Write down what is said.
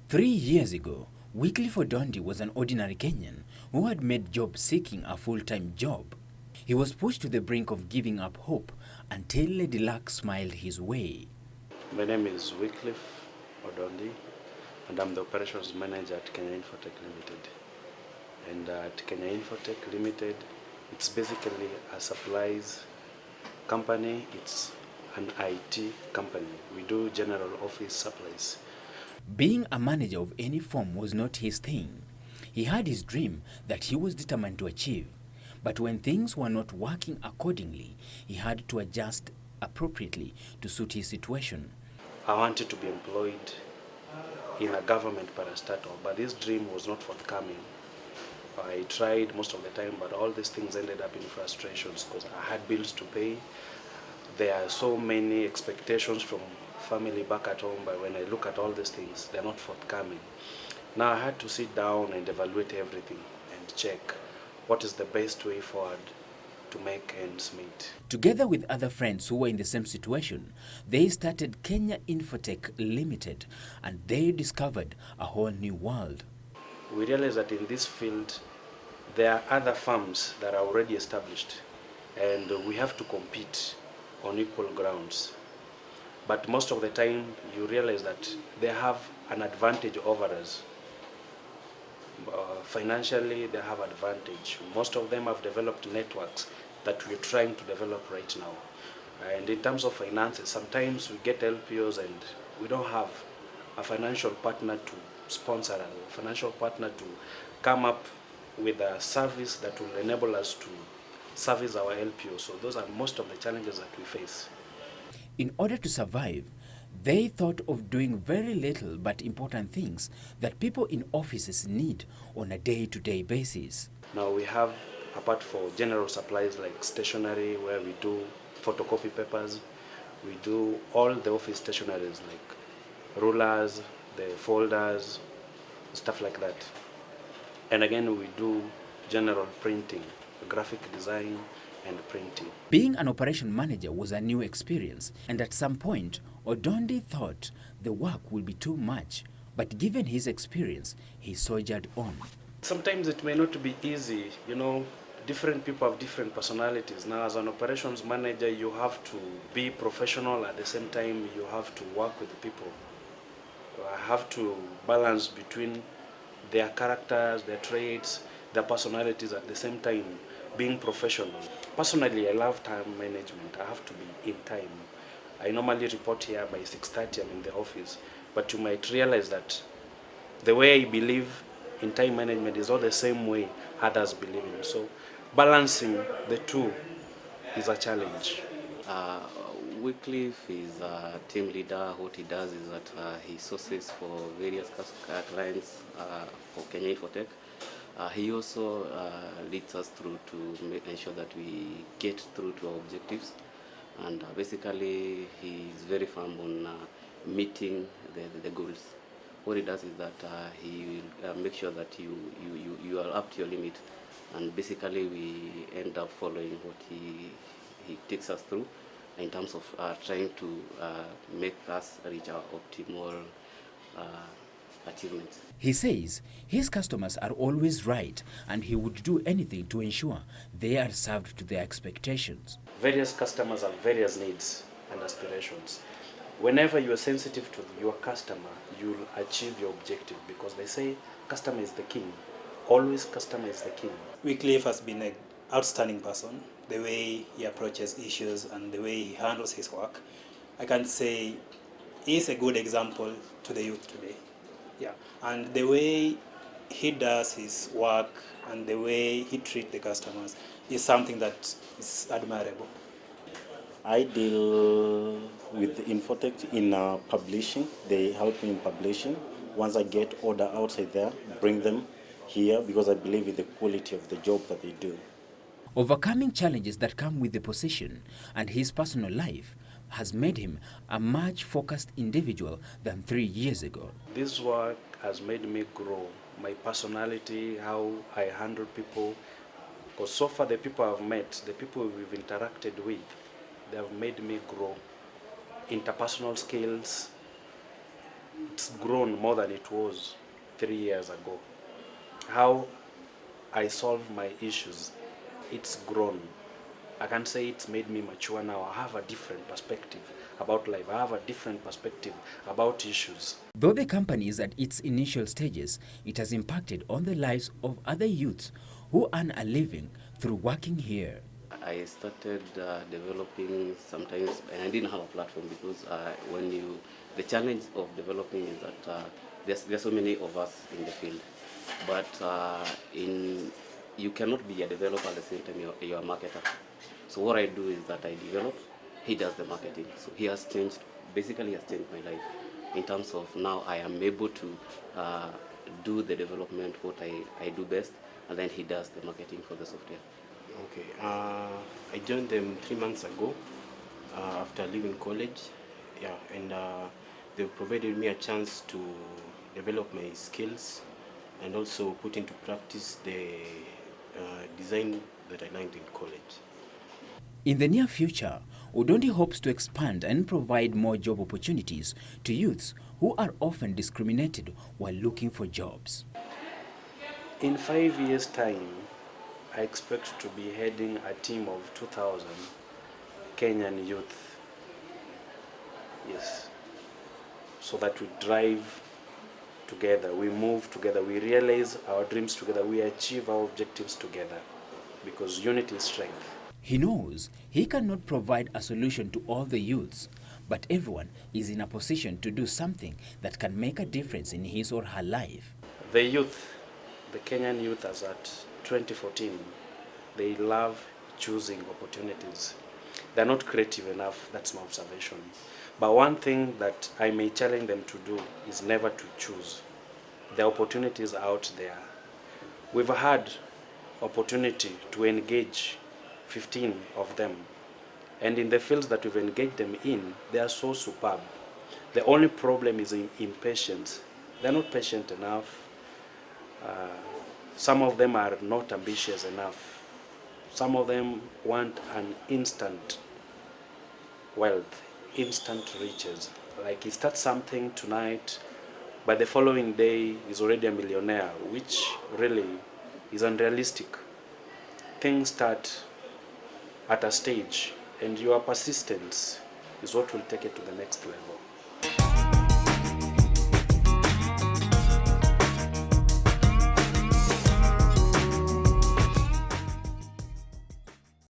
3 years ago, Wycliffe Odondi was an ordinary Kenyan who had made job seeking a full-time job. He was pushed to the brink of giving up hope until Lady Luck smiled his way. My name is Wycliffe Odondi, and I'm the operations manager at Kenya Infortech Limited. And at Kenya Infortech Limited, it's basically a supplies company. It's an IT company. We do general office supplies. Being a manager of any firm was not his thing. He had his dream that he was determined to achieve. But when things were not working accordingly, he had to adjust appropriately to suit his situation. I wanted to be employed in a government parastatal, but this dream was not forthcoming. I tried most of the time, but all these things ended up in frustrations because I had bills to pay. There are so many expectations from family back at home, but when I look at all these things, they're not forthcoming. Now I had to sit down and evaluate everything and check what is the best way forward to make ends meet. Together with other friends who were in the same situation, they started Kenya Infortech Limited, and they discovered a whole new world. We realized that in this field, there are other firms that are already established, and we have to compete on equal grounds. But most of the time, you realize that they have an advantage over us. Financially, they have advantage. Most of them have developed networks that we're trying to develop right now. And in terms of finances, sometimes we get LPOs and we don't have a financial partner to sponsor us, a financial partner to come up with a service that will enable us to service our LPO. So those are most of the challenges that we face. In order to survive, they thought of doing very little but important things that people in offices need on a day-to-day basis. Now we have, apart from general supplies like stationery, where we do photocopy papers, we do all the office stationaries like rulers, the folders, stuff like that. And again, we do general printing, graphic design, and printing. Being an operation manager was a new experience, and at some point, Odondi thought the work would be too much, but given his experience, he soldiered on. Sometimes it may not be easy, you know, different people have different personalities. Now as an operations manager, you have to be professional, at the same time you have to work with people. I have to balance between their characters, their traits, their personalities at the same time, being professional. Personally, I love time management. I have to be in time. I normally report here by 6:30, I'm in the office. But you might realize that the way I believe in time management is not the same way others believe in. So balancing the two is a challenge. Wycliffe is a team leader. What he does is that he sources for various clients for Kenya Infortech. He also leads us through to ensure that we get through to our objectives. And basically, he is very firm on meeting the goals. What he does is that he will make sure that you are up to your limit. And basically, we end up following what he takes us through in terms of trying to make us reach our optimal achievements. He says his customers are always right, and he would do anything to ensure they are served to their expectations. Various customers have various needs and aspirations. Whenever you are sensitive to your customer, you'll achieve your objective, because they say customer is the king. Always customer is the king. Wycliffe has been an outstanding person. The way he approaches issues and the way he handles his work, I can say he's a good example to the youth today. Yeah, and the way he does his work and the way he treats the customers is something that is admirable. I deal with Infotech in publishing. They help me in publishing. Once I get order outside there, bring them here, because I believe in the quality of the job that they do. Overcoming challenges that come with the position and his personal life has made him a much focused individual than 3 years ago. This work has made me grow my personality, how I handle people. Because so far the people I've met, the people we've interacted with, they have made me grow. Interpersonal skills, it's grown more than it was 3 years ago. How I solve my issues, it's grown. I can say it's made me mature now. I have a different perspective about life. I have a different perspective about issues. Though the company is at its initial stages, it has impacted on the lives of other youths who earn a living through working here. I started developing sometimes, and I didn't have a platform because the challenge of developing is that there's so many of us in the field, but you cannot be a developer at the same time you're a marketer. So what I do is that I develop, he does the marketing. So he has changed, basically has changed my life in terms of now I am able to do the development, what I do best, and then he does the marketing for the software. Okay, I joined them 3 months ago after leaving college. Yeah, and they provided me a chance to develop my skills and also put into practice the design that I learned in college. In the near future, Udondi hopes to expand and provide more job opportunities to youths who are often discriminated while looking for jobs. In 5 years' time, I expect to be heading a team of 2,000 Kenyan youth. Yes. So that we drive together, we move together, we realize our dreams together, we achieve our objectives together, because unity is strength. He knows he cannot provide a solution to all the youths, but everyone is in a position to do something that can make a difference in his or her life. The youth, the Kenyan youth as at 2014, they love choosing opportunities. They're not creative enough, that's my observation. But one thing that I may challenge them to do is never to choose. The opportunities are out there. We've had opportunity to engage 15 of them. And in the fields that we've engaged them in, they are so superb. The only problem is impatience. They're not patient enough. Some of them are not ambitious enough. Some of them want an instant wealth, instant riches. Like he starts something tonight, by the following day he's already a millionaire, which really is unrealistic. Things start at a stage, and your persistence is what will take it to the next level.